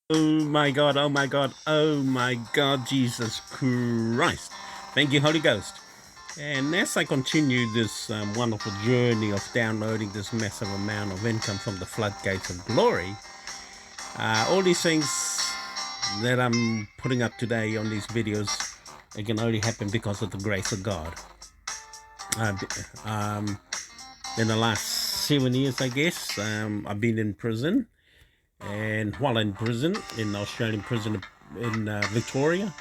Oh my God, oh my God, oh my God, Jesus Christ. Thank you, Holy Ghost. And as I continue this wonderful journey of downloading this massive amount of income from the floodgates of glory, all these things that I'm putting up today on these videos, it can only happen because of the grace of God. Um, in the last 7 years, I guess, I've been in prison. And while in prison, in Australian prison in Victoria,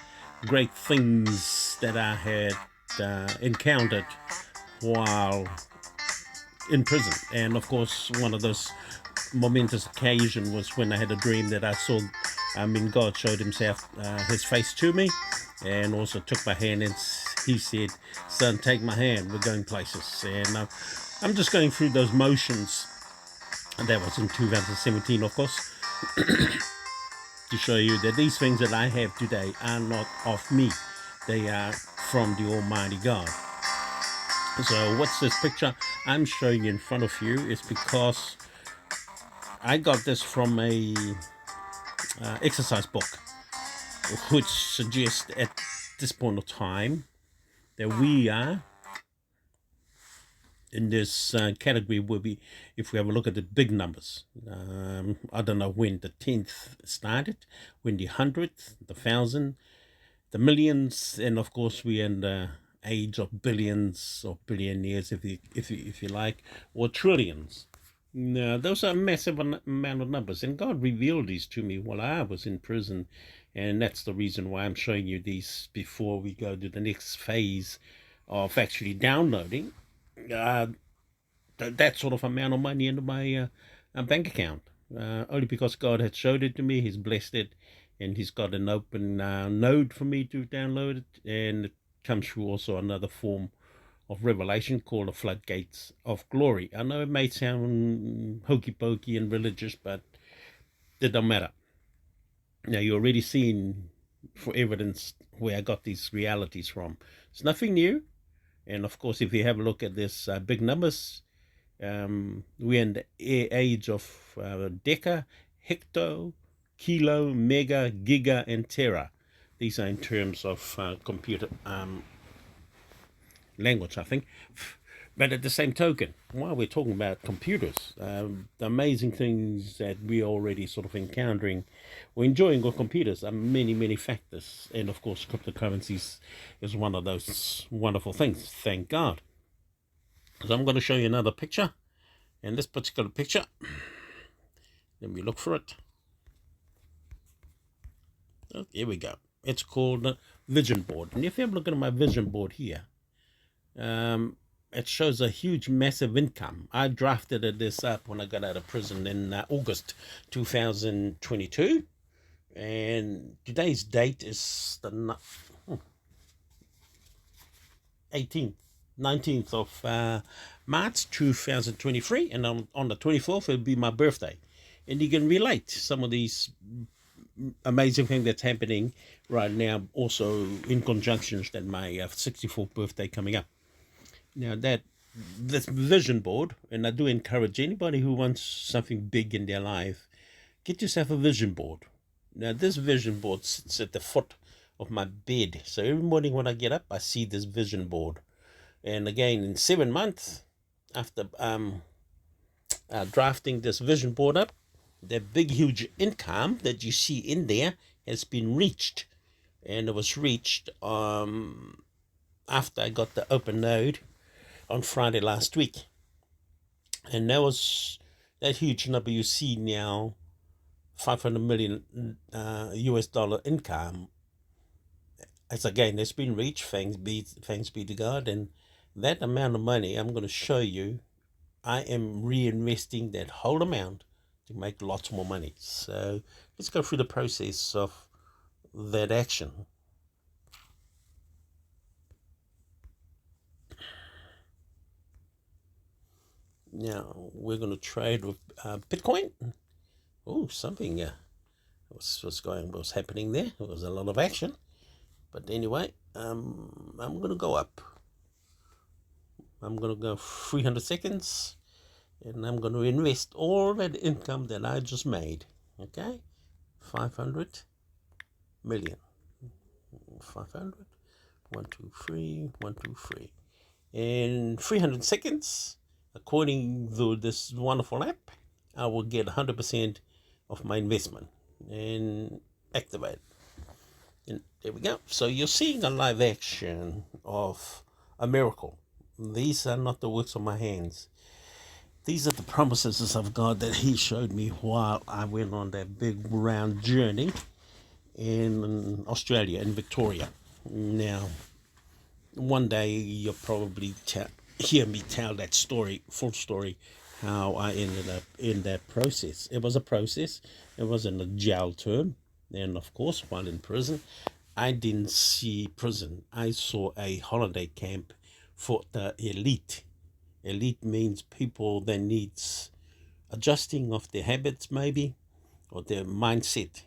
great things that I had encountered while in prison. And of course, one of those momentous occasion was when I had a dream that I saw, God showed himself, his face to me, and also took my hand, and he said, son, take my hand, we're going places. And I'm just going through those motions. And that was in 2017, of course, to show you that these things that I have today are not of me. They are from the Almighty God. So what's this picture I'm showing you in front of you is because I got this from a exercise book, which suggests at this point of time that we are in this category where we, if we have a look at the big numbers, I don't know when the 10th started, when the 100th, the 1,000, the millions, and of course we're in the age of billions or billionaires, if you like, or trillions. Now, those are a massive amount of numbers, and God revealed these to me while I was in prison, and that's the reason why I'm showing you these before we go to the next phase of actually downloading uh, that sort of amount of money into my bank account. Only because God had showed it to me, He's blessed it, and He's got an open node for me to download it, and it comes through also another form of revelation called the Floodgates of Glory. I know it may sound hokey pokey and religious, but it don't matter. Now, you're already seen for evidence where I got these realities from. It's nothing new. And of course, if you have a look at this big numbers, we're in the age of deca, hecto, kilo, mega, giga, and tera. These are in terms of computer language, I think. But at the same token, while we're talking about computers, the amazing things that we're already sort of encountering or enjoying with computers are many, many factors. And of course, cryptocurrencies is one of those wonderful things. Thank God. So I'm going to show you another picture. And this particular picture, let me look for it. Oh, here we go. It's called Vision Board. And if you have a look at my Vision Board here, it shows a huge, massive income. I drafted this up when I got out of prison in August 2022. And today's date is the 18th. 19th of March 2023, and on the 24th it'll be my birthday, and you can relate some of these amazing things that's happening right now also in conjunctions that my 64th birthday coming up. Now that this vision board, and I do encourage anybody who wants something big in their life, get yourself a vision board. Now this vision board sits at the foot of my bed, so every morning when I get up I see this vision board. And again, in 7 months after drafting this vision board up, the big, huge income that you see in there has been reached. And it was reached after I got the open node on Friday last week. And that was that huge number you see now, 500 million US dollar income. As again, it's been reached, thanks be to God. And that amount of money, I'm going to show you, I am reinvesting that whole amount to make lots more money. So let's go through the process of that action. Now we're going to trade with Bitcoin. Oh, something was happening there. There was a lot of action. But anyway, I'm going to go up. I'm going to go 300 seconds, and I'm going to invest all that income that I just made. Okay? 500 million. 500, 1, 2, 3, 1, 2, 3. In 300 seconds, according to this wonderful app, I will get 100% of my investment and activate. And there we go. So you're seeing a live action of a miracle. These are not the works of my hands. These are the promises of God that He showed me while I went on that big round journey in Australia, in Victoria. Now, one day you'll probably hear me tell that story, full story, how I ended up in that process. It was a process. It wasn't a jail term. And of course, while in prison, I didn't see prison. I saw a holiday camp for the elite. Elite means people that needs adjusting of their habits maybe, or their mindset.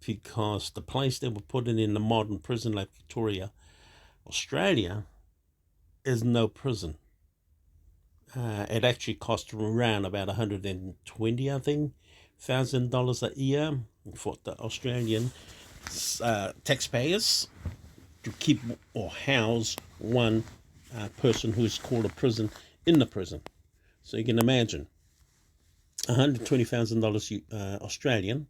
Because the place they were putting in the modern prison like Victoria, Australia, is no prison. It actually cost around about 120, I think, $1,000 a year for the Australian taxpayers to keep or house one person who is called a prison in the prison. So you can imagine, $120,000 Australian.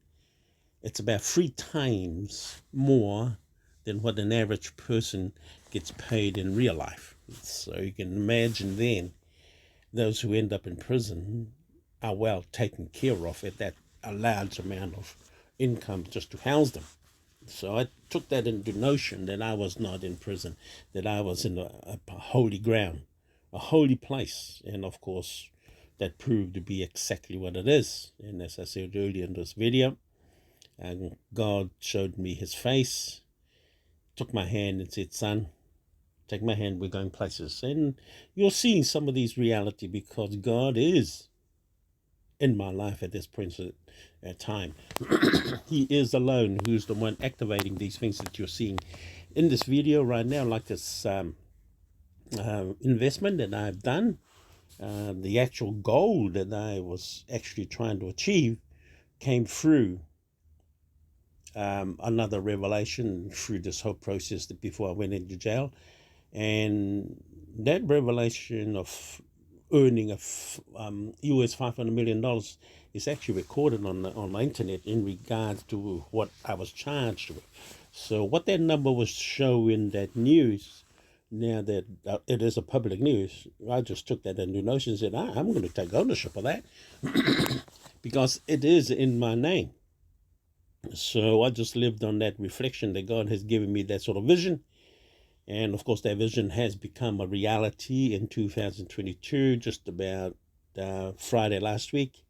It's about 3 times more than what an average person gets paid in real life. So you can imagine then, those who end up in prison are well taken care of at that a large amount of income just to house them. So I took that into notion that I was not in prison, that I was in a holy ground, a holy place. And of course, that proved to be exactly what it is. And as I said earlier in this video, and God showed me His face, took my hand and said, son, take my hand, we're going places. And you're seeing some of these reality because God is in my life at this point time. He is alone who's the one activating these things that you're seeing in this video right now, like this investment that I've done. The actual goal that I was actually trying to achieve came through another revelation through this whole process that before I went into jail. And that revelation of earning US $500 million is actually recorded on the internet in regards to what I was charged with. So what that number was showing that news, now that it is a public news, I just took that into notion and said, I'm going to take ownership of that because it is in my name. So I just lived on that reflection that God has given me that sort of vision. And of course, that vision has become a reality in 2022, just about Friday last week.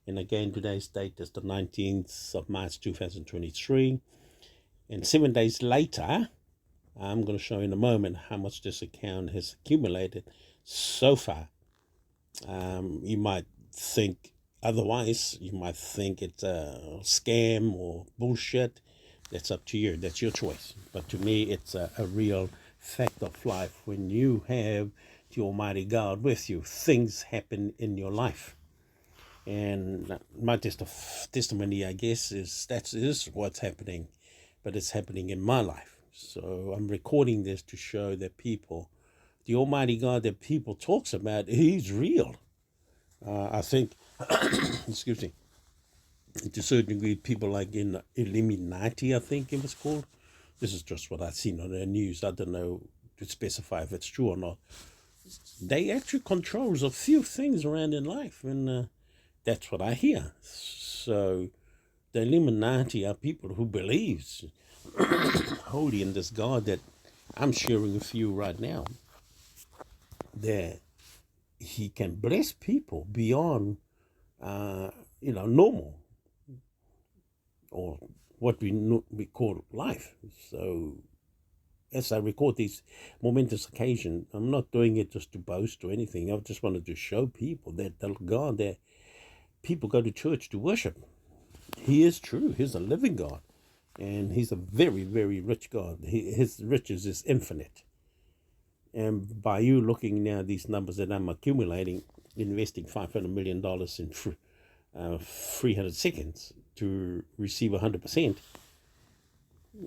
And again, today's date is the 19th of March, 2023. And 7 days later, I'm going to show in a moment how much this account has accumulated so far. You might think otherwise. You might think it's a scam or bullshit. That's up to you. That's your choice. But to me, it's a real fact of life. When you have the Almighty God with you, things happen in your life. And my testimony, I guess, is what's happening, but it's happening in my life. So I'm recording this to show that people, the Almighty God that people talks about, He's real. I think, excuse me, to a certain degree, people like in Illuminati, I think it was called. This is just what I've seen on the news. I don't know to specify if it's true or not. They actually controls a few things around in life, and that's what I hear. So the Illuminati are people who believes wholly in this God that I'm sharing with you right now, that He can bless people beyond, normal, or what we call life. So as I record these momentous occasions, I'm not doing it just to boast or anything. I just wanted to show people that the God that people go to church to worship, He is true. He's a living God. And He's a very, very rich God. His riches is infinite. And by you looking now at these numbers that I'm accumulating, investing $500 million in 300 seconds to receive 100%,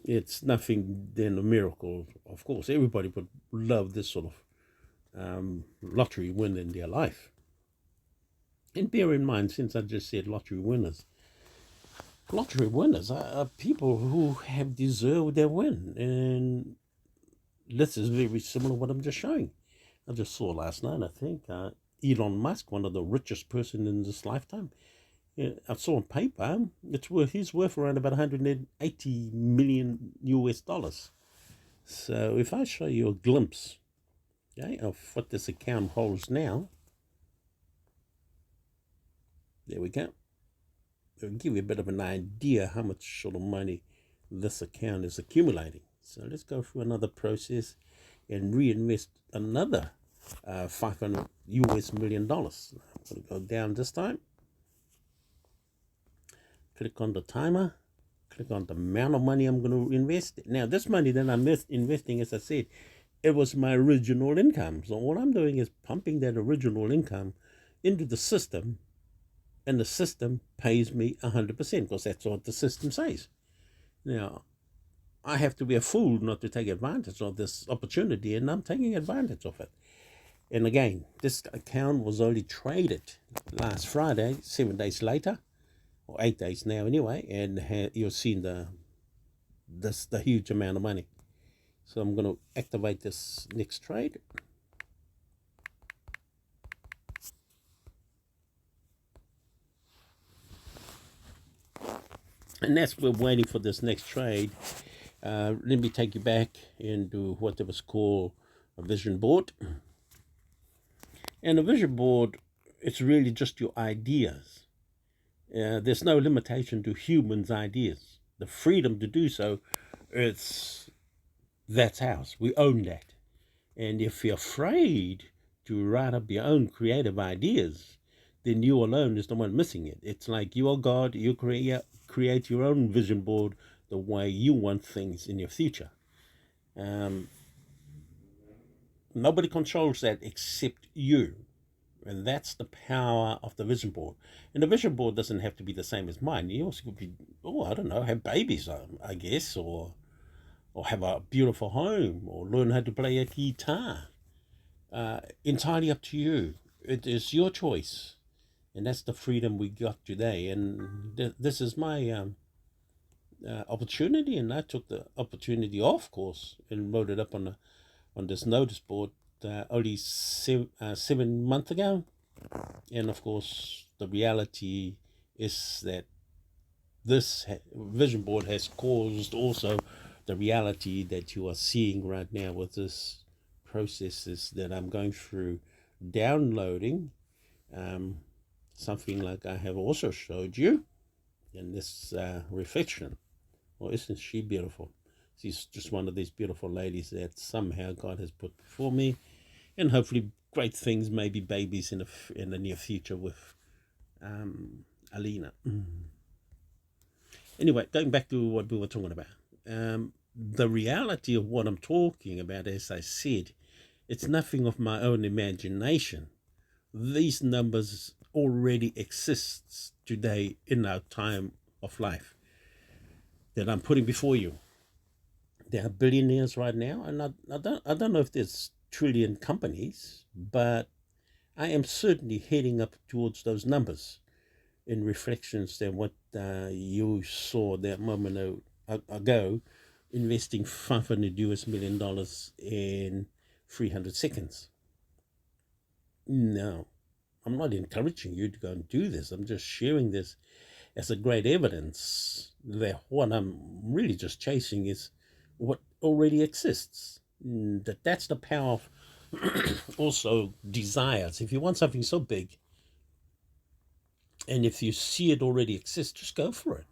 it's nothing than a miracle. Of course, everybody would love this sort of lottery win in their life. And bear in mind, since I just said lottery winners are people who have deserved their win. And this is very similar to what I'm just showing. I just saw last night, I think, Elon Musk, one of the richest person in this lifetime. Yeah, I saw on paper, he's worth around about 180 million US dollars. So if I show you a glimpse, okay, of what this account holds now, there we go. It'll give you a bit of an idea how much sort of money this account is accumulating. So let's go through another process and reinvest another 500 US million dollars. I'm going to go down this time. Click on the timer. Click on the amount of money I'm going to invest. Now, this money that I'm investing, as I said, it was my original income. So what I'm doing is pumping that original income into the system, and the system pays me 100% because that's what the system says. Now, I have to be a fool not to take advantage of this opportunity, and I'm taking advantage of it. And again, this account was only traded last Friday, 7 days later, or 8 days now anyway, and you're seeing the huge amount of money. So I'm going to activate this next trade. And that's we're waiting for this next trade. Let me take you back into what was called a vision board. And a vision board, it's really just your ideas. There's no limitation to humans' ideas. The freedom to do so, that's ours. We own that. And if you're afraid to write up your own creative ideas, then you alone is the one missing it. It's like you are God, you create your own vision board the way you want things in your future. Nobody controls that except you. And that's the power of the vision board. And the vision board doesn't have to be the same as mine. You also could be, I don't know, have babies, I guess, or have a beautiful home, or learn how to play a guitar. Entirely up to you. It is your choice. And that's the freedom we got today. And this is my opportunity, and I took the opportunity off course and wrote it up on this notice board only 7 months ago. And of course, the reality is that this vision board has caused also the reality that you are seeing right now with this processes that I'm going through, downloading something like I have also showed you in this reflection. Well, isn't she beautiful? She's just one of these beautiful ladies that somehow God has put before me, and hopefully great things, maybe babies in the near future with Alina. Anyway, going back to what we were talking about. The reality of what I'm talking about, as I said, it's nothing of my own imagination. These numbers already exist today in our time of life that I'm putting before you. There are billionaires right now, and I don't know if there's trillion companies, but I am certainly heading up towards those numbers in reflections than what you saw that moment ago, investing $500 million in 300 seconds. No, I'm not encouraging you to go and do this. I'm just sharing this as a great evidence that what I'm really just chasing is what already exists. That's the power of also desires. If you want something so big, and if you see it already exists, just go for it.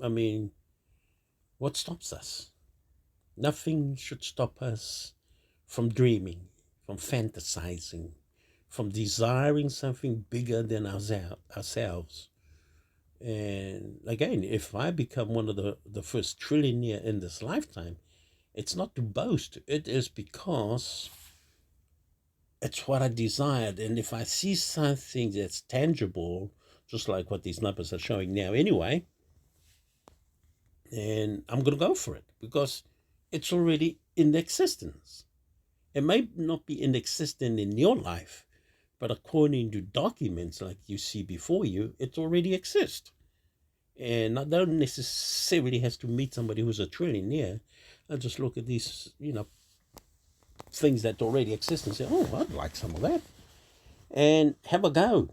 I mean, what stops us? Nothing should stop us from dreaming, from fantasizing, from desiring something bigger than ourselves. And again, if I become one of the first trillionaire in this lifetime, it's not to boast. It is because it's what I desired. And if I see something that's tangible, just like what these numbers are showing now anyway. And I'm going to go for it because it's already in existence. It may not be in existence in your life, but according to documents like you see before you, it already exists. And I don't necessarily have to meet somebody who's a trillionaire. I just look at these, things that already exist and say, oh, I'd like some of that. And have a go.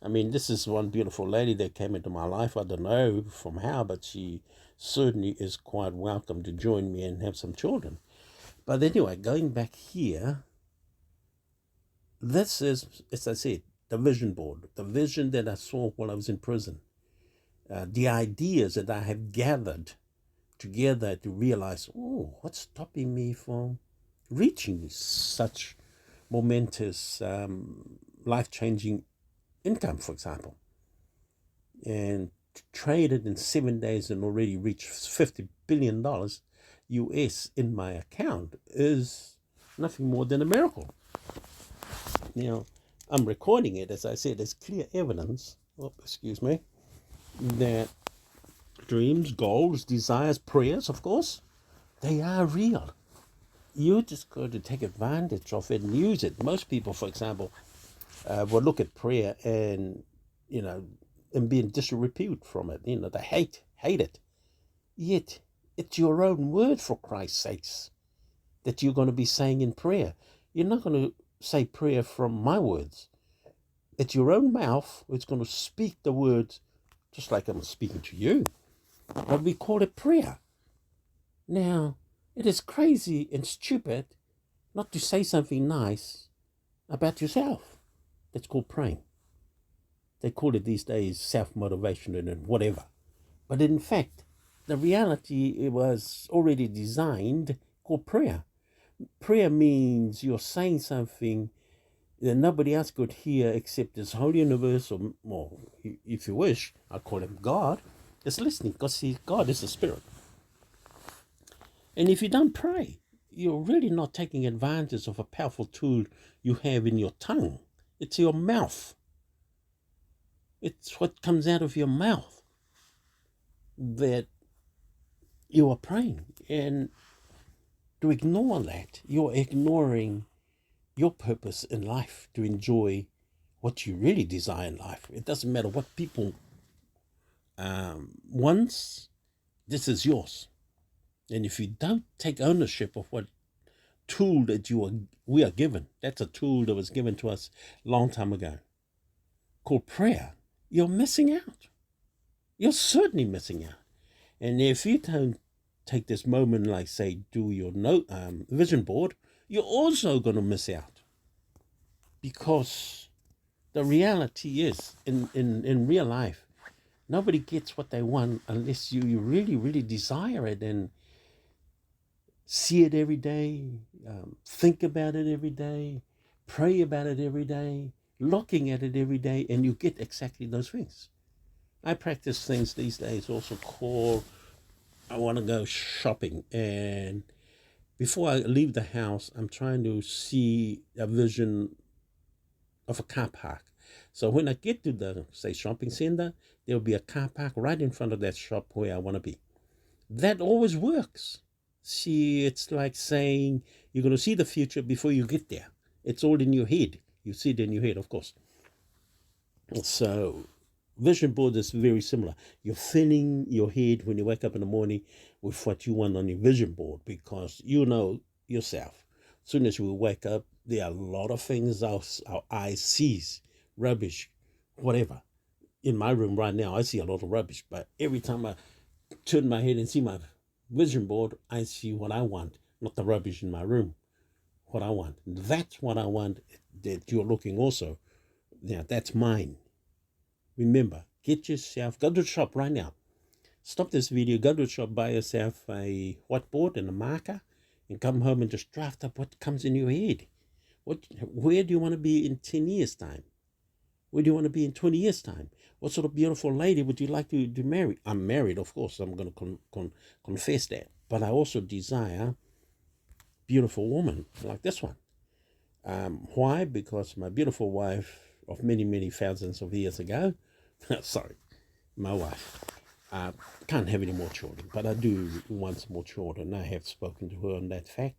I mean, this is one beautiful lady that came into my life. I don't know from how, but she certainly is quite welcome to join me and have some children. But anyway, going back here, this is, as I said, the vision board, the vision that I saw while I was in prison, the ideas that I have gathered together to realize, oh, what's stopping me from reaching such momentous, life-changing income, for example, and traded in 7 days and already reached $50 billion US in my account is nothing more than a miracle. I'm recording it, as I said, as clear evidence, that dreams, goals, desires, prayers, of course, they are real. You just got to take advantage of it and use it. Most people, for example, will look at prayer and, and be in disrepute from it. They hate it. Yet, it's your own word, for Christ's sakes, that you're going to be saying in prayer. You're not going to say prayer from my words. It's your own mouth. It's going to speak the words just like I'm speaking to you. But we call it prayer. Now, it is crazy and stupid not to say something nice about yourself. That's called praying. They call it these days self-motivation and whatever. But in fact, the reality, it was already designed, called prayer. Prayer means you're saying something that nobody else could hear except this whole universe, or if you wish, I'll call him God, is listening, because God is a spirit. And if you don't pray, you're really not taking advantage of a powerful tool you have in your tongue. It's your mouth. It's what comes out of your mouth that you are praying. And to ignore that, you're ignoring your purpose in life, to enjoy what you really desire in life. It doesn't matter what people want, this is yours. And if you don't take ownership of what tool that we are given, that's a tool that was given to us a long time ago, called prayer, you're missing out. You're certainly missing out. And if you don't take this moment, like say, do your vision board, you're also going to miss out. Because the reality is, in real life, nobody gets what they want unless you really, really desire it and see it every day, think about it every day, pray about it every day, looking at it every day, and you get exactly those things. I practice things these days also called, I want to go shopping, and before I leave the house, I'm trying to see a vision of a car park. So when I get to the, say, shopping center, there'll be a car park right in front of that shop where I want to be. That always works. See, it's like saying you're going to see the future before you get there. It's all in your head. You see it in your head, of course. So vision board is very similar. You're filling your head when you wake up in the morning with what you want on your vision board, because you know yourself. As soon as we wake up, there are a lot of things our eyes sees, rubbish, whatever. In my room right now, I see a lot of rubbish, but every time I turn my head and see my vision board, I see what I want, not the rubbish in my room. What I want. That's what I want that you're looking also. Now, that's mine. Remember, get yourself, go to the shop right now. Stop this video, go to the shop, buy yourself a whiteboard and a marker, and come home and just draft up what comes in your head. Where do you want to be in 10 years' time? Where do you want to be in 20 years' time? What sort of beautiful lady would you like to marry? I'm married, of course. I'm going to confess that. But I also desire beautiful woman like this one. Why? Because my beautiful wife of many, many thousands of years ago. Sorry, my wife. Can't have any more children, but I do want some more children. I have spoken to her on that fact.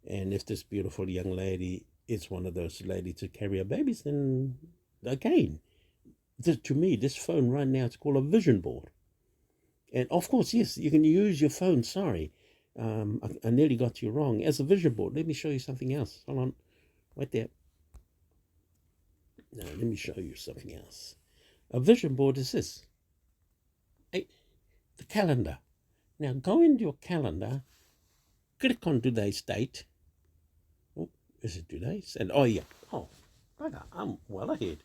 And if this beautiful young lady is one of those ladies to carry her babies, then again, to me, this phone right now, it's called a vision board. And of course, yes, you can use your phone. Sorry, I nearly got you wrong. As a vision board, let me show you something else. Hold on, right there. Now, let me show you something else. A vision board is this. The calendar. Now, go into your calendar, click on today's date. Oh, is it today's? And oh, yeah. Oh, I'm well ahead.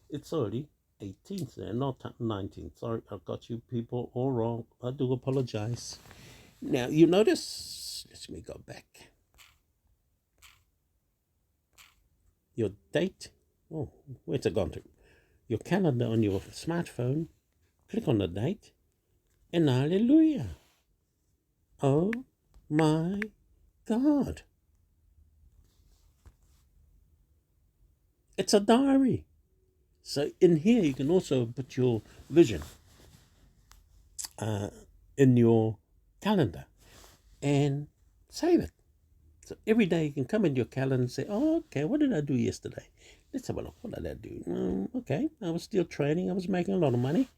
It's already 18th and not 19th. Sorry, I've got you people all wrong. I do apologize. Now, you notice, let me go back. Your date. Oh, where's it gone to? Your calendar on your smartphone. Click on the date. And hallelujah. Oh my God. It's a diary. So in here you can also put your vision in your calendar and save it. So every day you can come in your calendar and say, oh, okay, what did I do yesterday? Let's have a look. What did I do? Okay, I was still training. I was making a lot of money.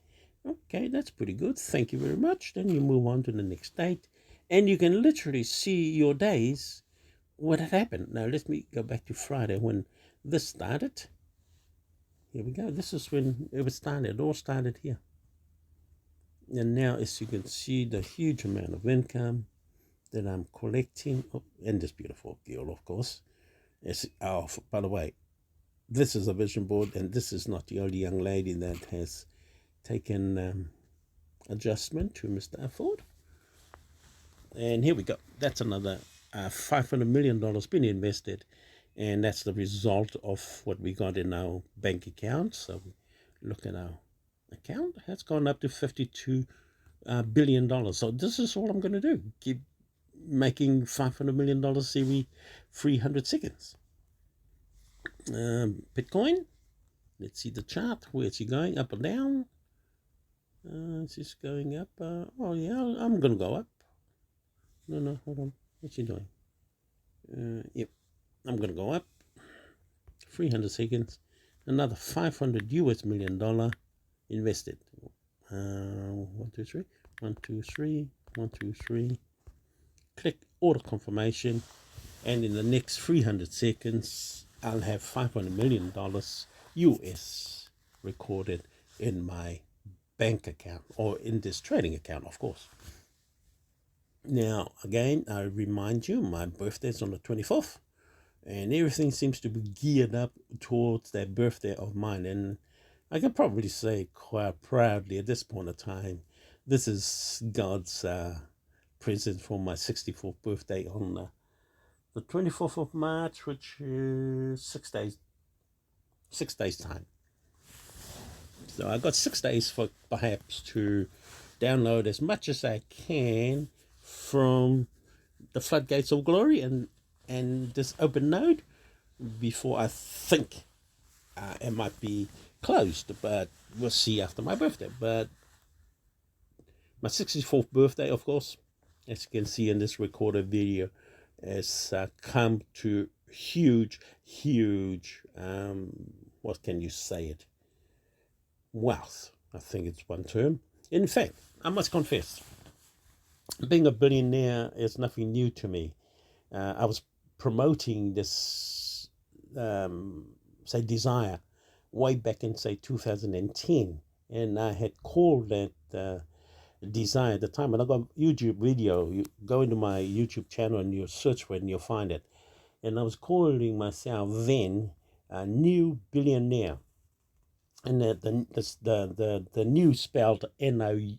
Okay, that's pretty good. Thank you very much. Then you move on to the next date. And you can literally see your days, what had happened. Now, let me go back to Friday when this started. Here we go. This is when it was started. It all started here. And now, as you can see, the huge amount of income that I'm collecting. Oh, and this beautiful girl, of course. By the way, this is a vision board, and this is not the only young lady that has taken adjustment to Mr. Afford. And here we go. That's another $500 million been invested. And that's the result of what we got in our bank account. So look at our account. It's gone up to $52 billion. So this is all I'm going to do. Keep making $500 million every 300 seconds. Bitcoin. Let's see the chart. Where's he going? Up or down? It's just going up. Oh, yeah, I'm going to go up. No, hold on. What's he doing? Yep, I'm going to go up. 300 seconds. Another $500 million invested. 1, 2, 3. 1, 2, 3. 1, 2, 3. Click order confirmation. And in the next 300 seconds, I'll have $500 million US recorded in my bank account, or in this trading account, of course. Now, again, I remind you, my birthday is on the 24th, and everything seems to be geared up towards that birthday of mine. And I can probably say quite proudly at this point in time, this is God's present for my 64th birthday on the 24th of March, which is 6 days time. So I got 6 days for perhaps to download as much as I can from the Floodgates of Glory and this open node before I think it might be closed, but we'll see after my birthday. But my 64th birthday, of course, as you can see in this recorded video, has come to huge, what can you say it? Wealth, I think it's one term. In fact, I must confess, being a billionaire is nothing new to me. I was promoting this, say, desire way back in, say, 2010. And I had called that desire at the time. And I got YouTube video. You go into my YouTube channel and you search for it and you'll find it. And I was calling myself then a new billionaire. And the new spelled N-I-U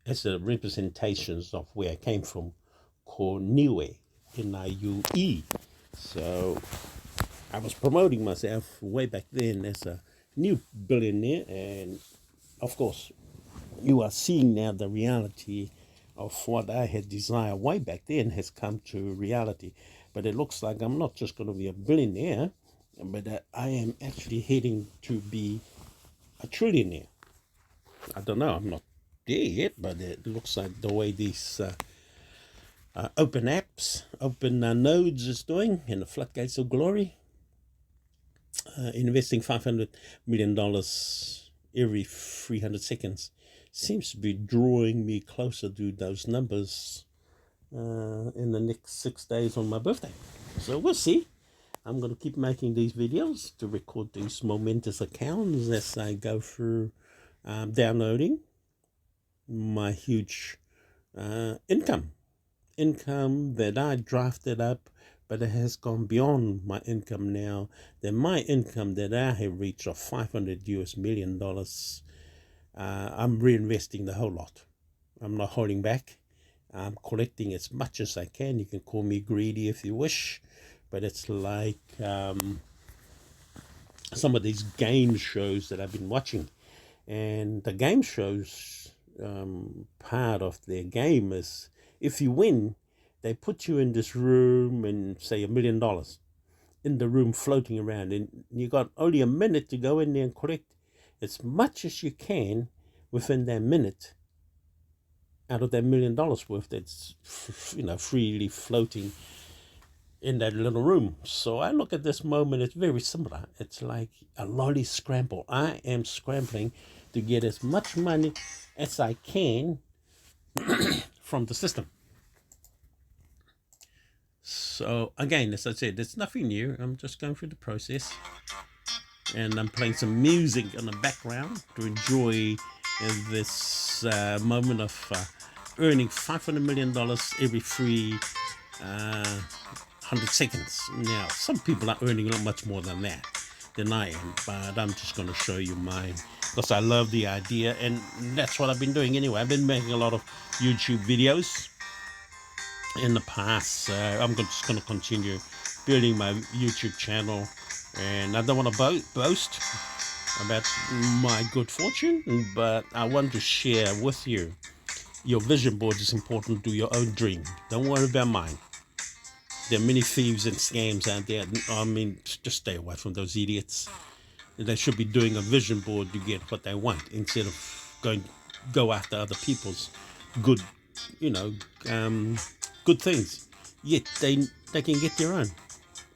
as the representations of where I came from, called Niue, N-I-U-E. So I was promoting myself way back then as a new billionaire, and of course you are seeing now the reality of what I had desired way back then has come to reality. But it looks like I'm not just going to be a billionaire, but I am actually heading to be a trillionaire. I don't know, I'm not there yet, but it looks like the way these open apps, open nodes is doing in the Floodgates of Glory, investing $500 million every 300 seconds seems to be drawing me closer to those numbers in the next 6 days on my birthday. So we'll see. I'm going to keep making these videos to record these momentous accounts as I go through downloading my huge income that I drafted up, but it has gone beyond my income now. Then my income that I have reached of $500 million, I'm reinvesting the whole lot. I'm not holding back. I'm collecting as much as I can. You can call me greedy if you wish, but it's like some of these game shows that I've been watching. And the game shows, part of their game is if you win, they put you in this room and say $1 million in the room floating around, and you got only a minute to go in there and collect as much as you can within that minute out of that $1 million worth that's freely floating in that little room. So I look at this moment, it's very similar. It's like a lolly scramble. I am scrambling to get as much money as I can from the system. So again, as I said, it's nothing new. I'm just going through the process, and I'm playing some music in the background to enjoy this moment of earning $500 million every 300 seconds. Now, some people are earning a lot much more than that than I am, but I'm just going to show you mine because I love the idea, and that's what I've been doing anyway. I've been making a lot of YouTube videos in the past. I'm just going to continue building my YouTube channel, and I don't want to boast about my good fortune, but I want to share with you. Your vision board is important to your own dream. Don't worry about mine. There are many thieves and scams out there. I mean, just stay away from those idiots. They should be doing a vision board to get what they want instead of go after other people's good, good things. Yet they can get their own.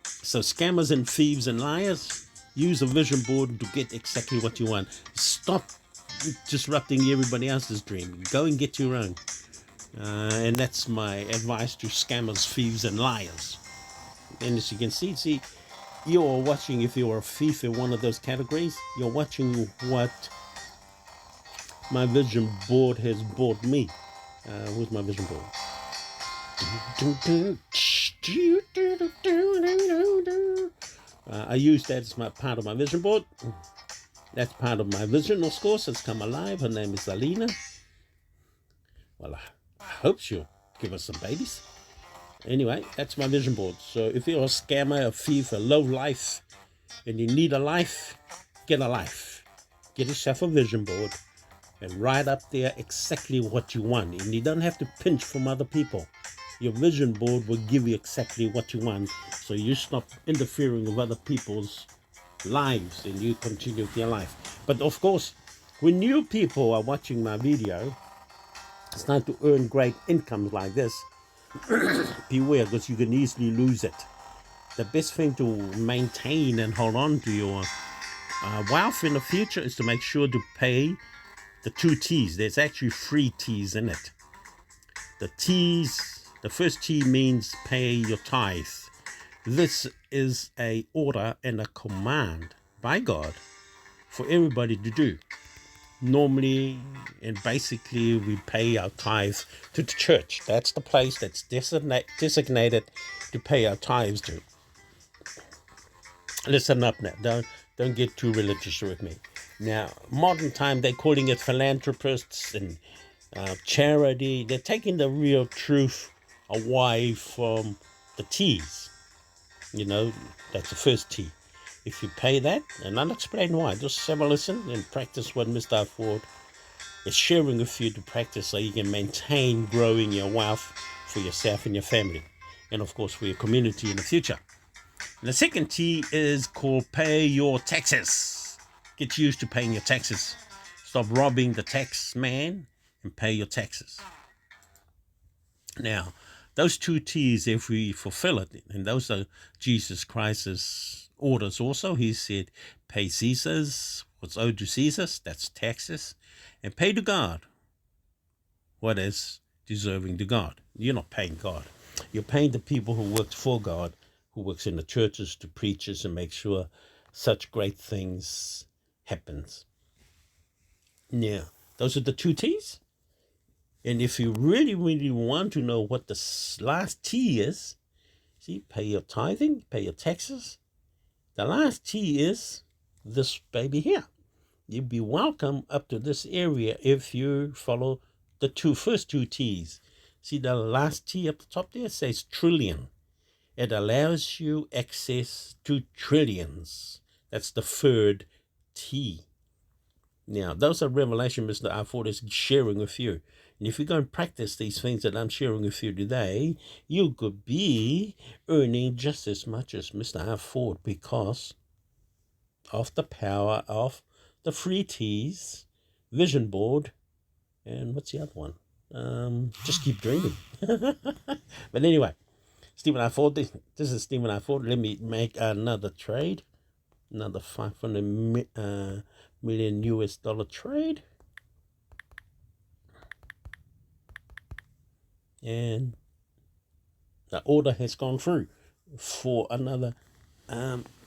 So scammers and thieves and liars, use a vision board to get exactly what you want. Stop disrupting everybody else's dream. Go and get your own. And that's my advice to scammers, thieves, and liars. And as you can see, you're watching, if you're a thief in one of those categories, you're watching what my vision board has bought me. Where's my vision board? I use that as part of my vision board. That's part of my vision, of course. It's come alive. Her name is Alina. Well, I hope she'll give us some babies. Anyway, that's my vision board. So if you're a scammer, a thief, a low life, and you need a life, get a life. Get yourself a vision board and write up there exactly what you want. And you don't have to pinch from other people. Your vision board will give you exactly what you want. So you stop interfering with other people's lives and you continue with your life. But of course, when new people are watching my video, start to earn great incomes like this, beware, because you can easily lose it. The best thing to maintain and hold on to your wealth in the future is to make sure to pay the 2 T's. There's actually 3 T's in it. The first T means pay your tithe. This is a order and a command by God for everybody to do. Normally and basically we pay our tithe to the church. That's the place that's designated to pay our tithes to. Listen up now. Don't get too religious with me. Now, modern time, they're calling it philanthropists and charity. They're taking the real truth away from the T's. That's the first T. If you pay that, and I'll explain why. Just have a listen and practice what Mr. Ford is sharing with you to practice so you can maintain growing your wealth for yourself and your family. And of course, for your community in the future. And the second T is called pay your taxes. Get used to paying your taxes. Stop robbing the tax man and pay your taxes. Now, those two T's, if we fulfill it, and those are Jesus Christ's orders also, he said, pay Caesar's what's owed to Caesar's, that's taxes, and pay to God what is deserving to God. You're not paying God. You're paying the people who worked for God, who works in the churches, to preachers, and make sure such great things happens. Now, those are the two T's. And if you really, really want to know what the last T is, see, pay your tithing, pay your taxes. The last T is this baby here. You'll be welcome up to this area if you follow the first two T's. See the last T up the top there? It says trillion. It allows you access to trillions. That's the third T. Now, those are revelation Mr. R. is sharing with you. And if you go and practice these things that I'm sharing with you today, you could be earning just as much as Mr. R. Ford because of the power of the free T's, vision board, and what's the other one? Just keep dreaming. But anyway, Stephen R. Ford, this is Stephen R. Ford. Let me make another trade, another 500 million US dollar trade. And the order has gone through for another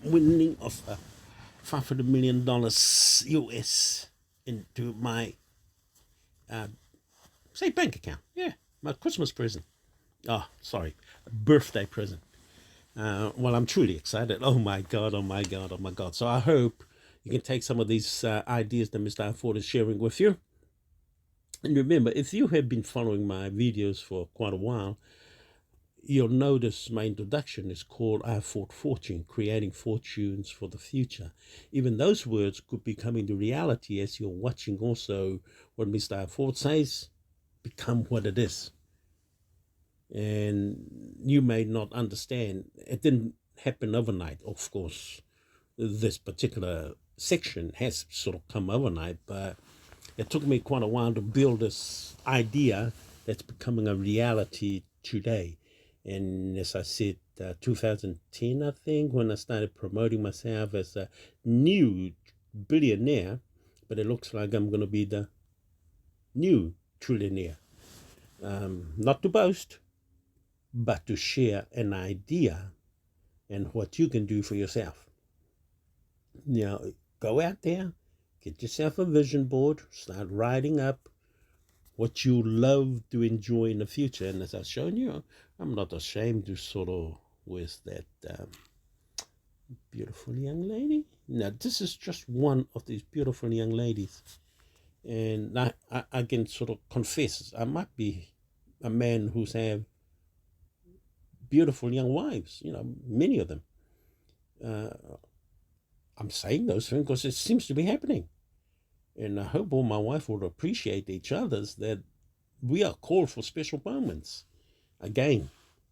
winning of $500 million US into my say bank account. Yeah, my Christmas present. Oh, sorry, birthday present. Well, I'm truly excited. Oh my God, oh my God, oh my God. So I hope you can take some of these ideas that Mr. Ford is sharing with you. And remember, if you have been following my videos for quite a while, you'll notice my introduction is called I Ford Fortune, creating fortunes for the future. Even those words could be coming to reality as you're watching also what Mr. Ford says, become what it is. And you may not understand. It didn't happen overnight, of course. This particular section has sort of come overnight, but it took me quite a while to build this idea that's becoming a reality today. And as I said, 2010, I think, when I started promoting myself as a new billionaire, but it looks like I'm going to be the new trillionaire. Not to boast, but to share an idea and what you can do for yourself. Now, go out there, get yourself a vision board, start writing up what you love to enjoy in the future. And as I've shown you, I'm not ashamed to sort of with that beautiful young lady. Now, this is just one of these beautiful young ladies. And I can sort of confess, I might be a man who's have beautiful young wives, many of them. I'm saying those things because it seems to be happening. And I hope all my wife will appreciate each other's that we are called for special moments. Again,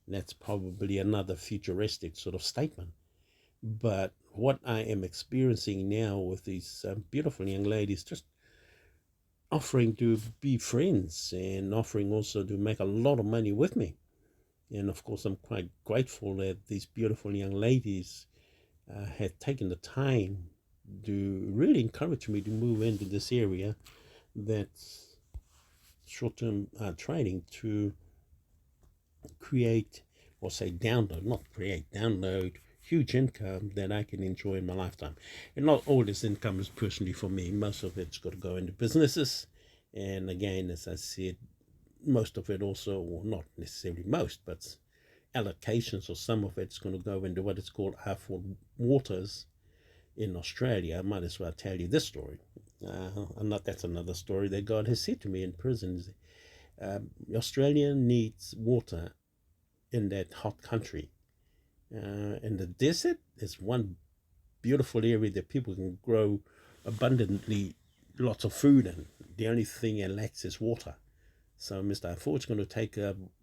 that's probably another futuristic sort of statement. But what I am experiencing now with these beautiful young ladies, just offering to be friends and offering also to make a lot of money with me. And of course, I'm quite grateful that these beautiful young ladies had taken the time to really encourage me to move into this area that's short-term trading to create, or say download, not create, download huge income that I can enjoy in my lifetime. And not all this income is personally for me. Most of it's got to go into businesses. And again, as I said, most of it also, or not necessarily most, but allocations or some of it's going to go into what is called Harford Waters in Australia. I might as well tell you this story. That's another story that God has said to me in prison. Australia needs water in that hot country. And the desert is one beautiful area that people can grow abundantly lots of food in. The only thing it lacks is water. So Mr. Ford's going to take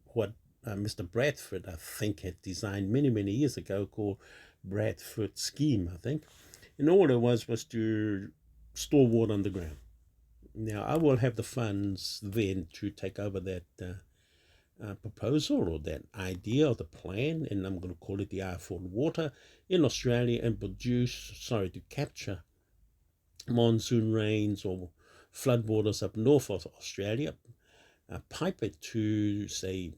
what Mr. Bradford, I think, had designed many, many years ago called Bradford scheme, I think. And all it was to store water underground. Now, I will have the funds then to take over that proposal or that idea or the plan, and I'm going to call it the R4 water in Australia, and to capture monsoon rains or floodwaters up north of Australia, pipe it to, say,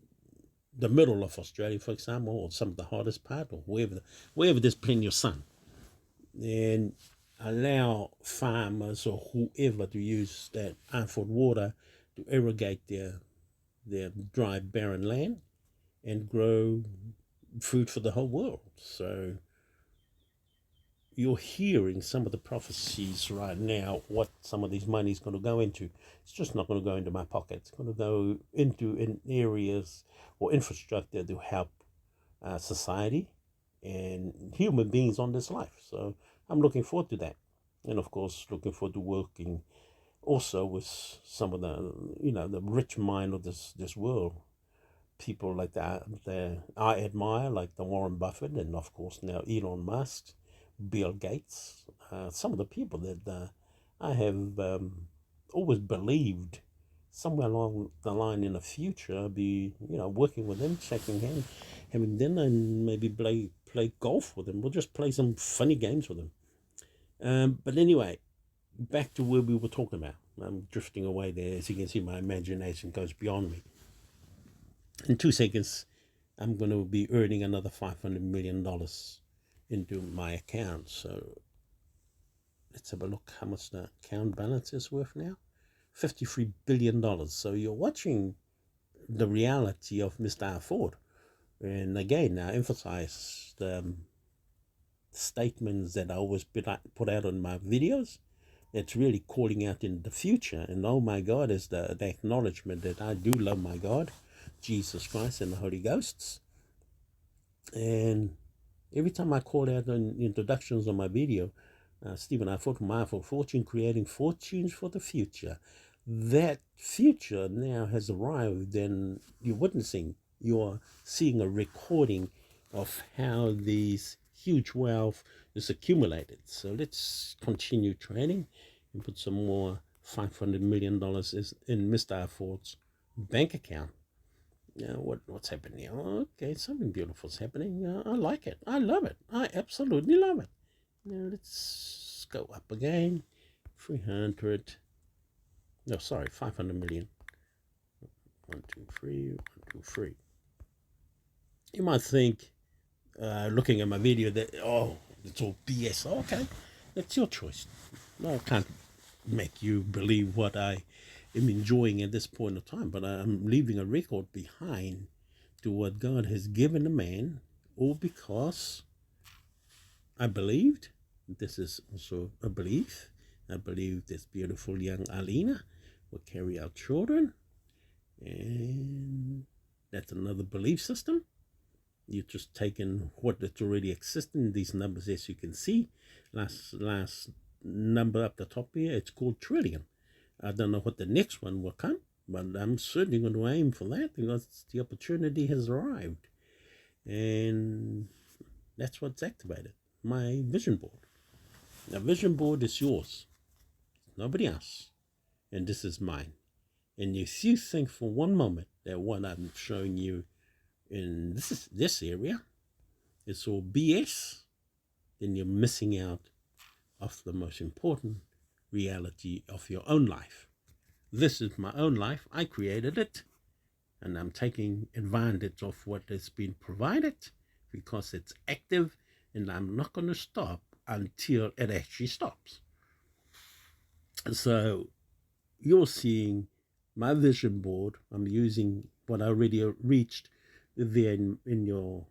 the middle of Australia, for example, or some of the hottest part, or wherever there's plenty of sun, and allow farmers or whoever to use that R4 water to irrigate their dry, barren land and grow food for the whole world. So you're hearing some of the prophecies right now, what some of these money is going to go into. It's just not going to go into my pocket. It's going to go into in areas or infrastructure to help society and human beings on this life. So I'm looking forward to that. And of course, looking forward to working also with some of the rich mind of this world. People like that I admire, like the Warren Buffett, and of course now Elon Musk, Bill Gates, some of the people that I have always believed somewhere along the line in the future I'll be working with them, shaking hands, having dinner, and maybe play golf with them. We'll just play some funny games with them. But anyway, back to where we were talking about. I'm drifting away there. As you can see, my imagination goes beyond me. In 2 seconds, I'm going to be earning another $500 million into my account. So let's have a look how much the account balance is worth now. $53 billion. So you're watching the reality of Mr. Ford. And again, I emphasize the statements that I always put out on my videos. It's really calling out in the future. And oh my God is the acknowledgement that I do love my God, Jesus Christ, and the Holy Ghosts. And every time I call out in introductions on my video, Stephen I. Ford from I for Fortune, creating fortunes for the future. That future now has arrived, and you're witnessing, you're seeing a recording of how these huge wealth is accumulated. So let's continue trading and put some more $500 million in Mr. Ford's bank account. Now, what's happening here? Okay, something beautiful is happening. I like it. I love it. I absolutely love it. Now, let's go up again. 300. No, sorry, 500 million. 1, 2, 3, 1, 2, 3. You might think, looking at my video, that, it's all BS. Okay, that's your choice. No, I can't make you believe what I am enjoying at this point of time, but I'm leaving a record behind to what God has given a man, all because I believed. This is also a belief. I believe this beautiful young Alina will carry out children, and that's another belief system. You're just taking what that's already existing. These numbers, as you can see, last number up the top here, it's called trillion. I don't know what the next one will come, but I'm certainly going to aim for that because the opportunity has arrived. And that's what's activated. My vision board. Now, vision board is yours. Nobody else. And this is mine. And if you think for one moment that what I'm showing you in this area is all BS, then you're missing out of the most important reality of your own life. This is my own life. I created it, and I'm taking advantage of what has been provided because it's active, and I'm not going to stop until it actually stops. So you're seeing my vision board. I'm using what I already reached there in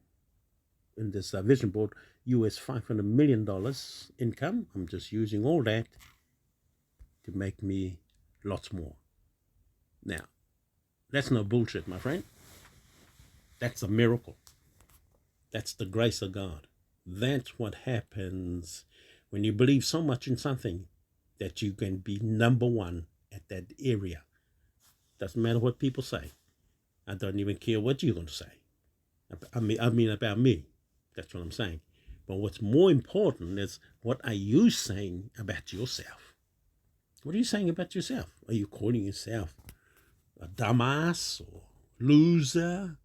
this vision board, US $500 million income. I'm just using all that to make me lots more. Now, that's no bullshit, my friend. That's a miracle. That's the grace of God. That's what happens when you believe so much in something that you can be number one at that area. Doesn't matter what people say. I don't even care what you're going to say. I mean about me. That's what I'm saying. But what's more important is, what are you saying about yourself? What are you saying about yourself? Are you calling yourself a dumbass or loser?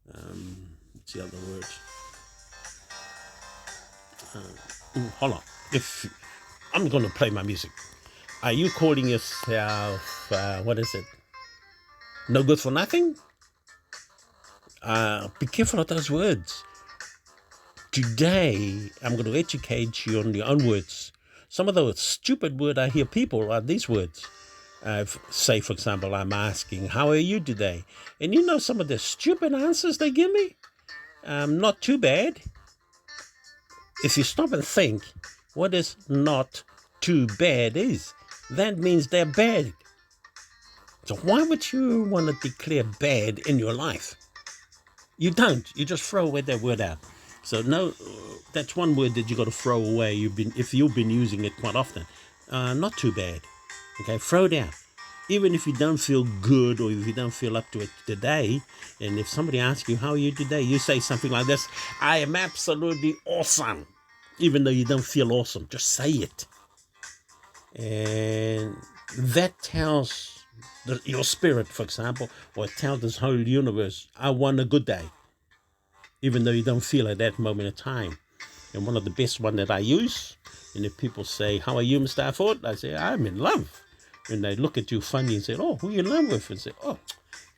What's the other word? Hold on. If I'm going to play my music. Are you calling yourself, what is it? No good for nothing? Be careful of those words. Today, I'm going to educate you on your own words. Some of the stupid words I hear people are these words. Say, for example, I'm asking, how are you today? And you know some of the stupid answers they give me? Not too bad. If you stop and think, what is not too bad is, that means they're bad. So why would you want to declare bad in your life? You don't. You just throw away that word out. So no, that's one word that you got to throw away. If you've been using it quite often. Not too bad. Okay, throw it out. Even if you don't feel good, or if you don't feel up to it today, and if somebody asks you, how are you today? You say something like this: I am absolutely awesome. Even though you don't feel awesome, just say it. And that tells your spirit, for example, or it tells this whole universe, I want a good day. Even though you don't feel at that moment in time. And one of the best one that I use, and if people say, how are you, Mr. Afford? I say, I'm in love. And they look at you funny and say, oh, who are you in love with? And say, oh,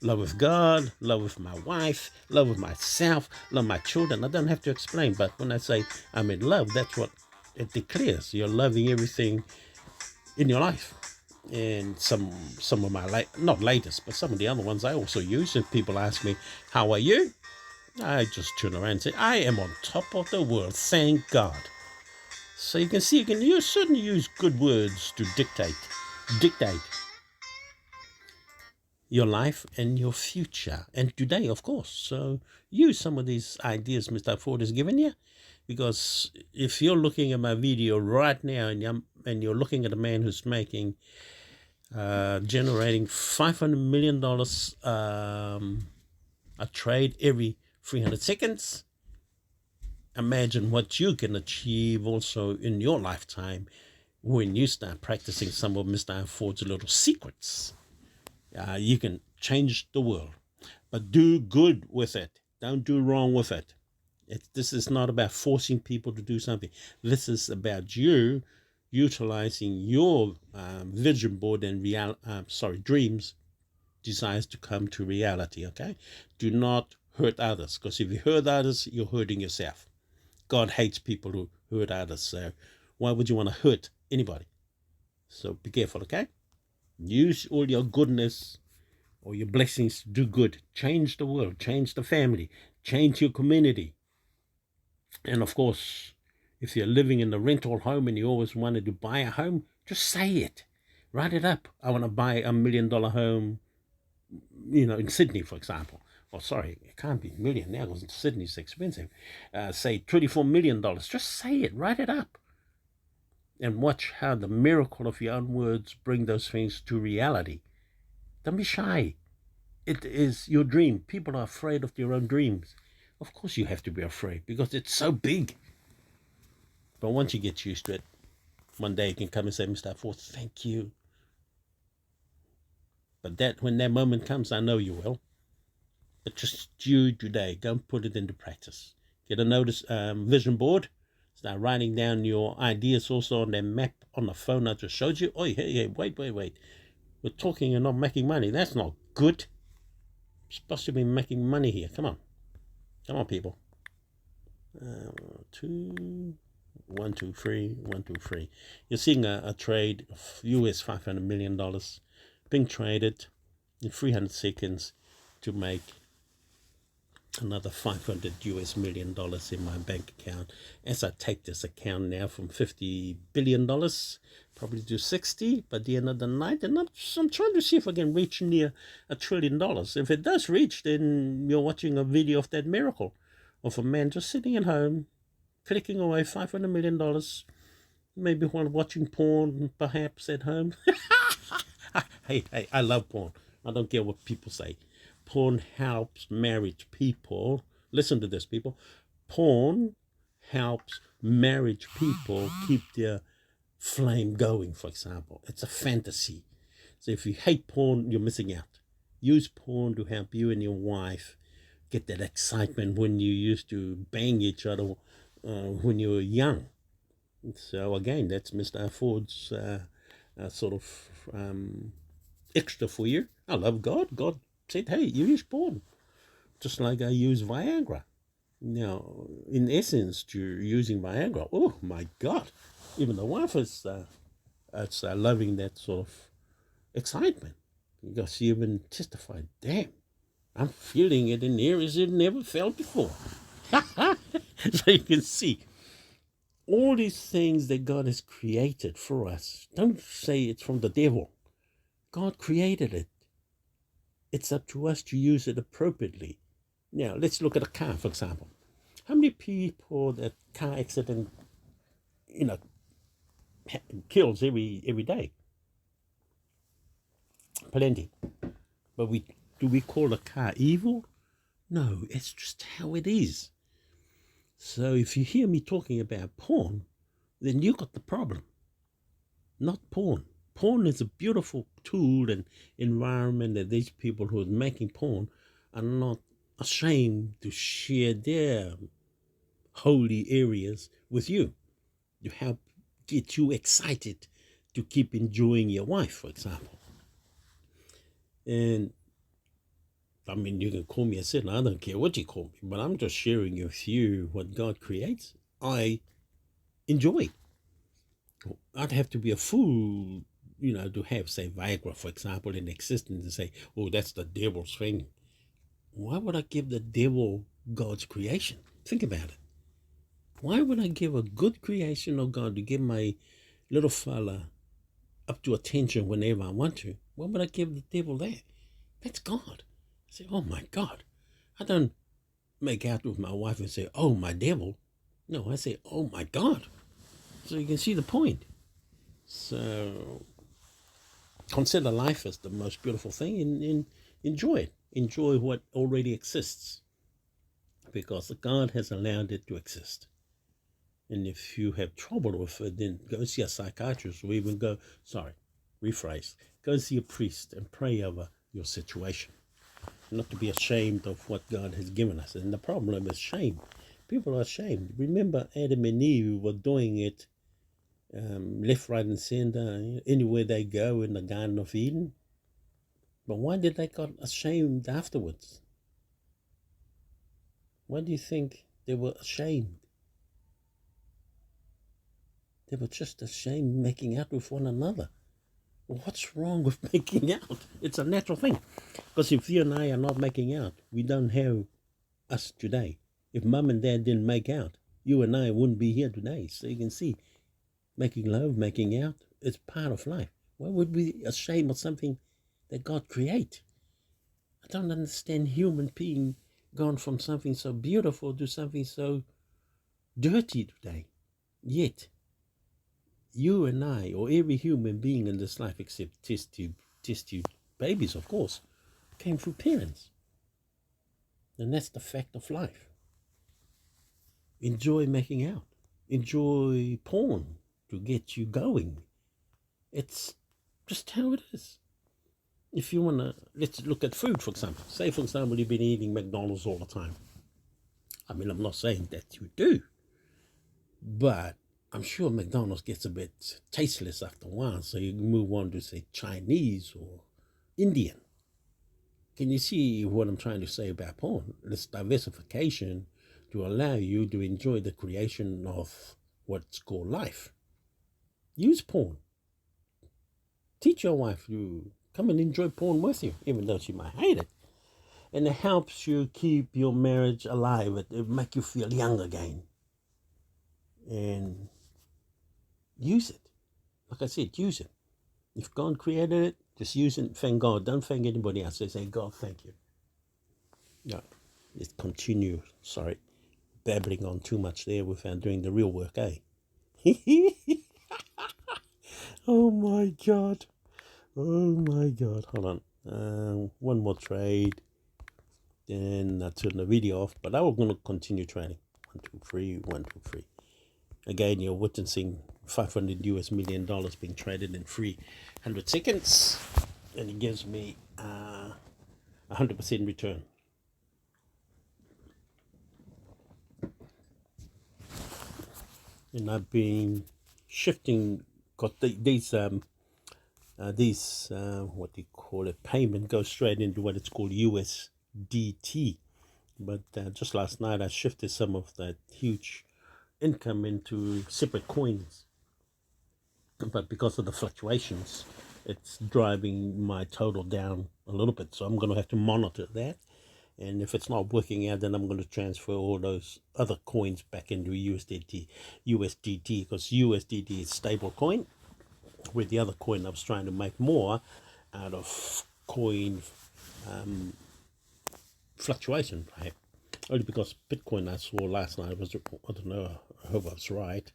love with God, love with my wife, love with myself, love my children. I don't have to explain, but when I say I'm in love, that's what it declares. You're loving everything in your life. And some of my, not latest, but some of the other ones I also use. If people ask me, how are you? I just turn around and say, I am on top of the world, thank God. So you can see, you can certainly use good words to dictate your life and your future, and today, of course. So use some of these ideas Mr. Ford has given you, because if you're looking at my video right now and you're looking at a man who's making, generating $500 million a trade every 300 seconds, imagine what you can achieve also in your lifetime when you start practicing some of Mr. Ford's little secrets. You can change the world, but do good with it. Don't do wrong with it. This is not about forcing people to do something. This is about you utilizing your vision board and dreams, desires to come to reality. Okay, do not hurt others, because if you hurt others, you're hurting yourself. God hates people who hurt others. So why would you want to hurt anybody? So be careful, okay? Use all your goodness or your blessings to do good. Change the world, change the family, change your community. And of course, if you're living in a rental home and you always wanted to buy a home, just say it. Write it up. I want to buy $1 million home, in Sydney, for example. Oh, sorry, it can't be a million now because Sydney's expensive. Say $24 million. Just say it. Write it up. And watch how the miracle of your own words bring those things to reality. Don't be shy. It is your dream. People are afraid of their own dreams. Of course you have to be afraid because it's so big. But once you get used to it, one day you can come and say, Mr. Ford, thank you. But when that moment comes, I know you will. But just you today, go and put it into practice. Get a vision board. Start writing down your ideas also on that map on the phone I just showed you. Oh, hey, wait. We're talking and not making money. That's not good. We're supposed to be making money here. Come on, people. 1, 2, 3. You're seeing a trade of US $500 million being traded in 300 seconds to make another $500 million in my bank account. As I take this account now from $50 billion, probably to 60 by the end of the night, and I'm trying to see if I can reach near $1 trillion. If it does reach, then you're watching a video of that miracle of a man just sitting at home, clicking away $500 million, maybe while watching porn, perhaps at home. Hey, I love porn. I don't care what people say. Porn helps married people. Listen to this, people. Porn helps marriage people keep their flame going, for example. It's a fantasy. So if you hate porn, you're missing out. Use porn to help you and your wife get that excitement when you used to bang each other when you were young. So again, that's Mr. Ford's sort of extra for you. I love God. God said, hey, you use porn, just like I use Viagra. Now, in essence, to using Viagra, oh my God, even the wife is loving that sort of excitement, because she even testified, damn, I'm feeling it in areas it never felt before. So you can see all these things that God has created for us. Don't say it's from the devil. God created it. It's up to us to use it appropriately. Now, let's look at a car, for example. How many people that car accident, kills every day? Plenty. But do we call a car evil? No, it's just how it is. So if you hear me talking about porn, then you got the problem, not porn. Porn is a beautiful tool and environment that these people who are making porn are not ashamed to share their holy areas with you. You help get you excited to keep enjoying your wife, for example. And I mean, you can call me a sinner. I don't care what you call me, but I'm just sharing with you what God creates. I enjoy. I'd have to be a fool, to have, say, Viagra, for example, in existence and say, oh, that's the devil's thing. Why would I give the devil God's creation? Think about it. Why would I give a good creation of God to give my little fella up to attention whenever I want to? Why would I give the devil that? That's God. I say, oh my God. I don't make out with my wife and say, oh, my devil. No, I say, oh my God. So you can see the point. So consider life as the most beautiful thing and enjoy it. Enjoy what already exists, because God has allowed it to exist. And if you have trouble with it, then go see a psychiatrist, or even go see a priest and pray over your situation. Not to be ashamed of what God has given us. And the problem is shame. People are ashamed. Remember, Adam and Eve were doing it left, right, and center, anywhere they go in the Garden of Eden. But why did they got ashamed afterwards? Why do you think they were ashamed? They were just ashamed making out with one another. Well, what's wrong with making out? It's a natural thing. Because if you and I are not making out, we don't have us today. If mom and dad didn't make out, you and I wouldn't be here today. So you can see, making love, making out, it's part of life. Why would we be ashamed of something that God create? I don't understand human being gone from something so beautiful to something so dirty today. Yet, you and I, or every human being in this life, except test tube babies, of course, came through parents. And that's the fact of life. Enjoy making out. Enjoy porn to get you going. It's just how it is. If you want to, let's look at food, for example. Say, for example, you've been eating McDonald's all the time. I mean, I'm not saying that you do, but I'm sure McDonald's gets a bit tasteless after a while, so you move on to, say, Chinese or Indian. Can you see what I'm trying to say about porn? It's diversification to allow you to enjoy the creation of what's called life. Use porn. Teach your wife to come and enjoy porn with you, even though she might hate it. And it helps you keep your marriage alive. It make you feel young again. And use it. Like I said, use it. If God created it, just use it. Thank God. Don't thank anybody else. Say, God, thank you. No, let's continue. Sorry, babbling on too much there without doing the real work, eh? Oh my God. Oh my God. Hold on. One more trade. Then I turn the video off. But I was going to continue trading. 1, 2, 3, 1, 2, 3. Again, you're witnessing $500 million being traded in 300 seconds, and it gives me 100% return. And I've been shifting, because these what do you call it, payment goes straight into what it's called USDT. But just last night I shifted some of that huge income into separate coins. But because of the fluctuations, it's driving my total down a little bit. So I'm going to have to monitor that. And if it's not working out, then I'm going to transfer all those other coins back into USDT, because USDT is stable coin, with the other coin I was trying to make more out of coin fluctuation, right? Only because Bitcoin I saw last night was, I don't know, I hope I was right.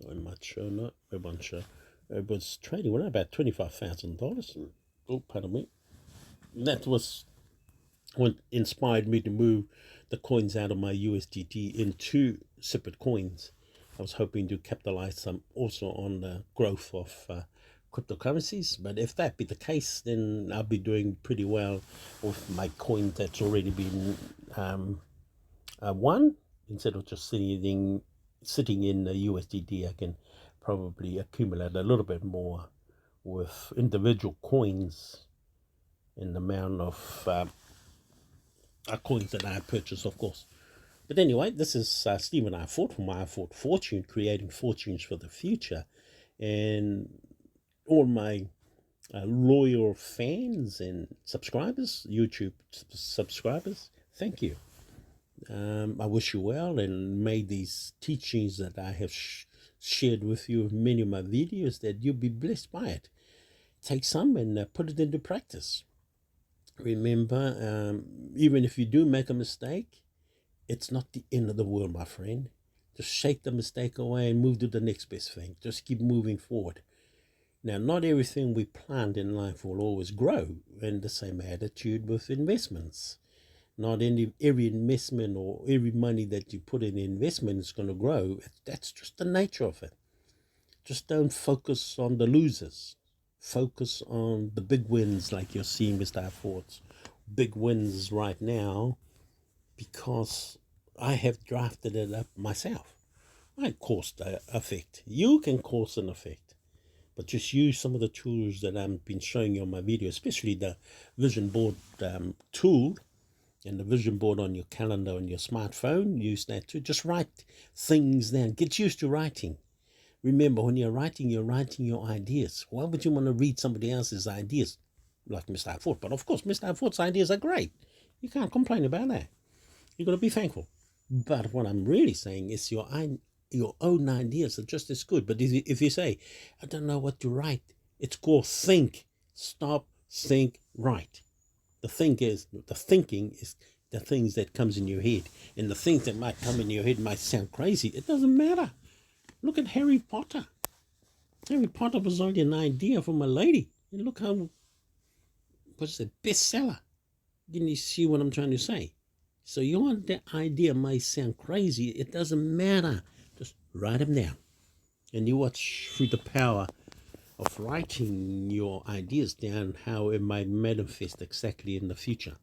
I'm not sure, not everyone's sure. It was trading around about $25,000. Oh, pardon me. That was what inspired me to move the coins out of my USDT into separate coins. I was hoping to capitalize some also on the growth of cryptocurrencies. But if that be the case, then I'll be doing pretty well with my coin that's already been won. Instead of just sitting in the USDT, I can probably accumulate a little bit more with individual coins in the amount of coins that I purchase, of course. But anyway, this is Stephen I. Ford from I. Ford Fortune, creating fortunes for the future. And all my loyal fans and subscribers, YouTube subscribers, thank you. I wish you well, and may these teachings that I have shared with you in many of my videos, that you'll be blessed by it. Take some and put it into practice. Remember, even if you do make a mistake, it's not the end of the world, my friend. Just shake the mistake away and move to the next best thing. Just keep moving forward. Now, not everything we plant in life will always grow, and the same attitude with investments. Not every investment or every money that you put in investment is going to grow. That's just the nature of it. Just don't focus on the losers. Focus on the big wins, like you're seeing Mr. Ford's big wins right now, because I have drafted it up myself. I caused an effect. You can cause an effect. But just use some of the tools that I've been showing you on my video, especially the vision board tool, and the vision board on your calendar on your smartphone. Use that too. Just write things down. Get used to writing. Remember, when you're writing your ideas. Why would you want to read somebody else's ideas, like Mr. Ford? But of course, Mr. Ford's ideas are great. You can't complain about that. You've got to be thankful. But what I'm really saying is your own ideas are just as good. But if you say, I don't know what to write, it's called think. Stop, think, write. The thinking is the things that comes in your head. And the things that might come in your head might sound crazy. It doesn't matter. Look at Harry Potter. Harry Potter was only an idea from a lady. And look how, what's it, bestseller. Didn't you see what I'm trying to say? So your idea might sound crazy. It doesn't matter. Just write them down. And you watch through the power of writing your ideas down how it might manifest exactly in the future.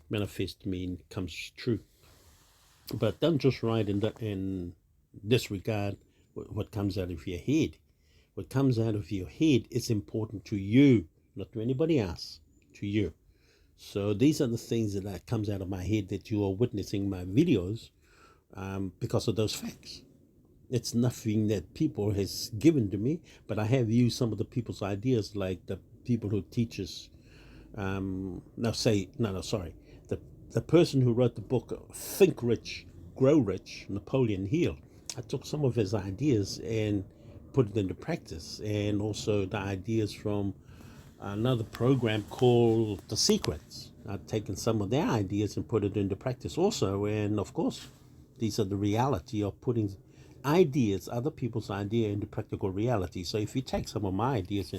Manifest means comes true. But don't just write in disregard what comes out of your head. What comes out of your head is important to you, not to anybody else, to you. So these are the things that comes out of my head that you are witnessing my videos because of those facts. It's nothing that people has given to me, but I have used some of the people's ideas, like the people who teaches. The person who wrote the book Think Rich, Grow Rich, Napoleon Hill. I took some of his ideas and put it into practice, and also the ideas from another program called The Secrets. I've taken some of their ideas and put it into practice also, and of course, these are the reality of putting ideas, other people's idea, into practical reality. So if you take some of my ideas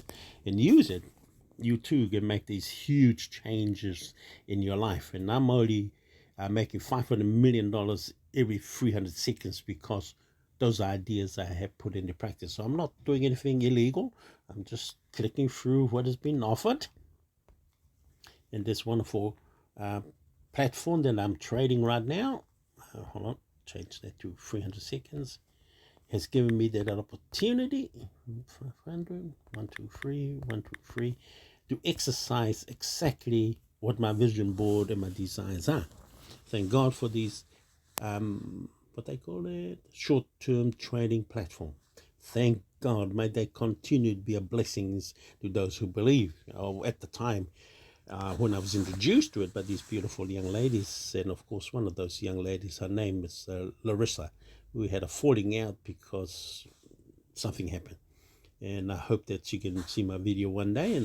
and use it, you too can make these huge changes in your life. And I'm only making $500 million every 300 seconds because those ideas I have put into practice. So I'm not doing anything illegal. I'm just clicking through what has been offered in this wonderful uh, platform that I'm trading right now. Hold on, change that to 300 seconds. Has given me that opportunity, 500, 1, 2, 3, 1, 2, 3, to exercise exactly what my vision board and my designs are. Thank God for these, what they call it, short-term trading platform. Thank God, may they continue to be a blessing to those who believe. At the time, when I was introduced to it by these beautiful young ladies, and of course one of those young ladies, her name is Larissa. We had a falling out because something happened, and I hope that she can see my video one day.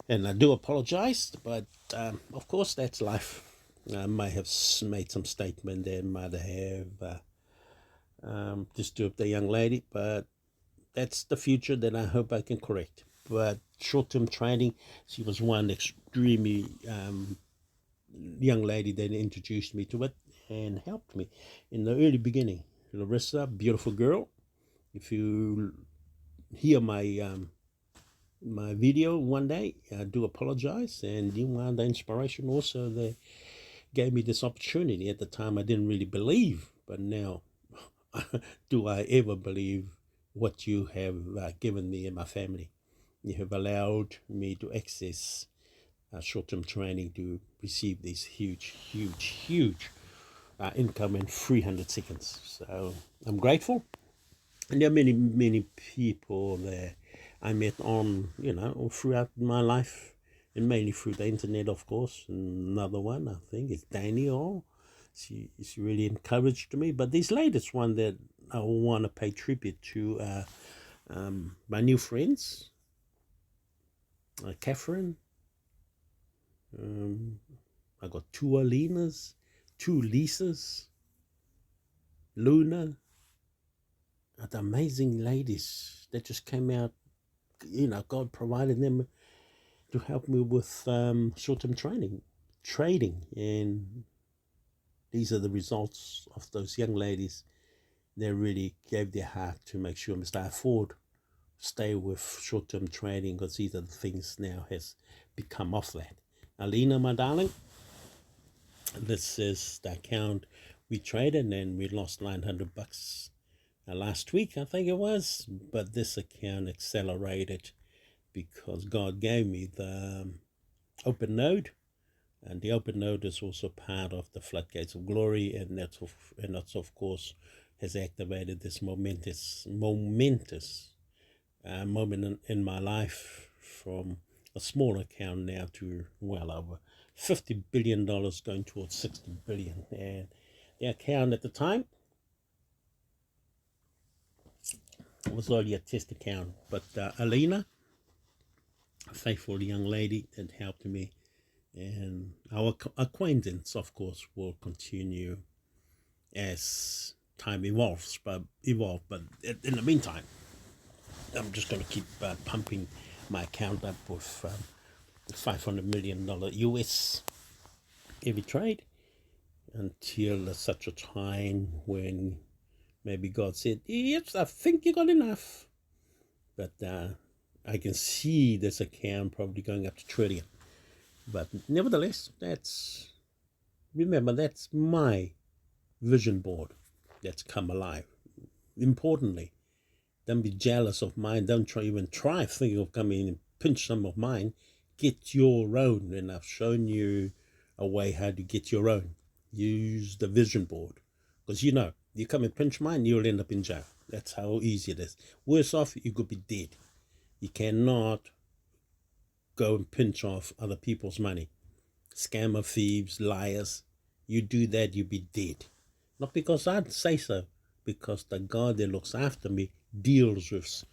And I do apologize, but of course that's life. I might have made some statement that might have disturbed the young lady, but that's the future that I hope I can correct. But short-term trading, she was one extremely young lady that introduced me to it and helped me in the early beginning. Larissa, beautiful girl. If you hear my video one day, I do apologize, and you are the inspiration also that gave me this opportunity. At the time I didn't really believe, but now do I ever believe what you have given me and my family. You have allowed me to access short-term training to receive this huge income in 300 seconds. So I'm grateful. And there are many people that I met on, throughout my life, and mainly through the internet, of course. Another one, I think, is Daniel. She's really encouraged me. But this latest one that I want to pay tribute to, my new friends, Catherine. I got two Alinas, two Lisas, Luna. The amazing ladies that just came out. God provided them to help me with short-term trading, and these are the results of those young ladies. They really gave their heart to make sure Mr. Ford stay with short-term trading, because these are the things now has become off that. Alina, my darling, this is the account we traded, and we lost $900 last week, I think it was, but this account accelerated because God gave me the open node, and the open node is also part of the Floodgates of Glory, and that's of course has activated this momentous moment in my life, from a small account now to well over $50 billion, going towards 60 billion. And the account at the time was only a test account, but Alina, a faithful young lady that helped me, and our acquaintance, of course, will continue as time evolves. But in the meantime, I'm just going to keep pumping my account up with $500 million US every trade, until such a time when maybe God said, yes, I think you got enough. But I can see this account probably going up to trillion. But nevertheless, remember, that's my vision board that's come alive. Importantly, don't be jealous of mine. Don't even try thinking of coming and pinch some of mine. Get your own, and I've shown you a way how to get your own. Use the vision board, because you come and pinch mine, you'll end up in jail. That's how easy it is. Worse off, you could be dead. You cannot go and pinch off other people's money. Scammer, thieves, liars. You do that, you be dead. Not because I'd say so, because the God that looks after me deals with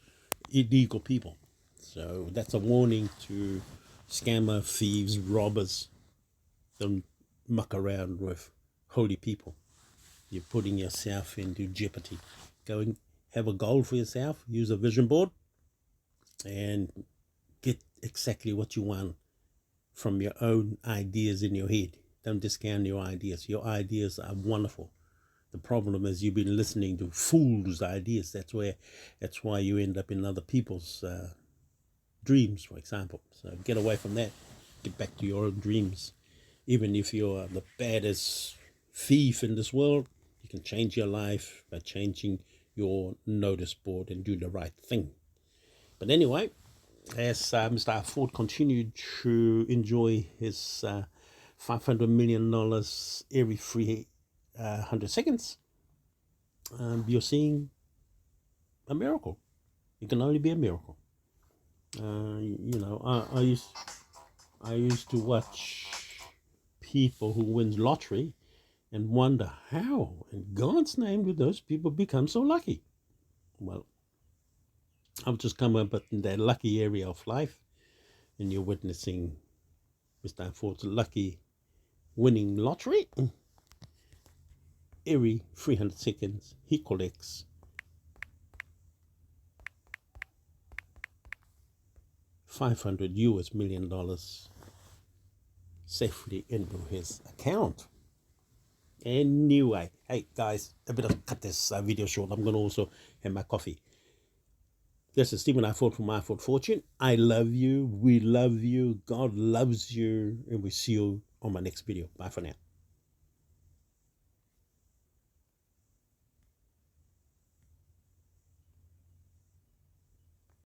illegal people. So that's a warning to scammer, thieves, robbers. Don't muck around with holy people. You're putting yourself into jeopardy. Go and have a goal for yourself. Use a vision board and get exactly what you want from your own ideas in your head. Don't discount your ideas. Your ideas are wonderful. The problem is you've been listening to fools' ideas. That's why you end up in other people's dreams, for example. So get away from that. Get back to your own dreams. Even if you're the baddest thief in this world, you can change your life by changing your notice board and do the right thing. But anyway, as Mr. Ford continued to enjoy his $500 million every free 100 seconds, you're seeing a miracle. It can only be a miracle. I used to watch people who win lottery and wonder how in God's name do those people become so lucky. Well, I've just come up in that lucky area of life, and you're witnessing Mr. Ford's lucky winning lottery. Every 300 seconds, he collects $500 million safely into his account. Anyway, hey guys, a bit of cut this video short. I'm going to also have my coffee. This is Stephen I Ford from I Ford Fortune. I love you. We love you. God loves you. And we see you on my next video. Bye for now.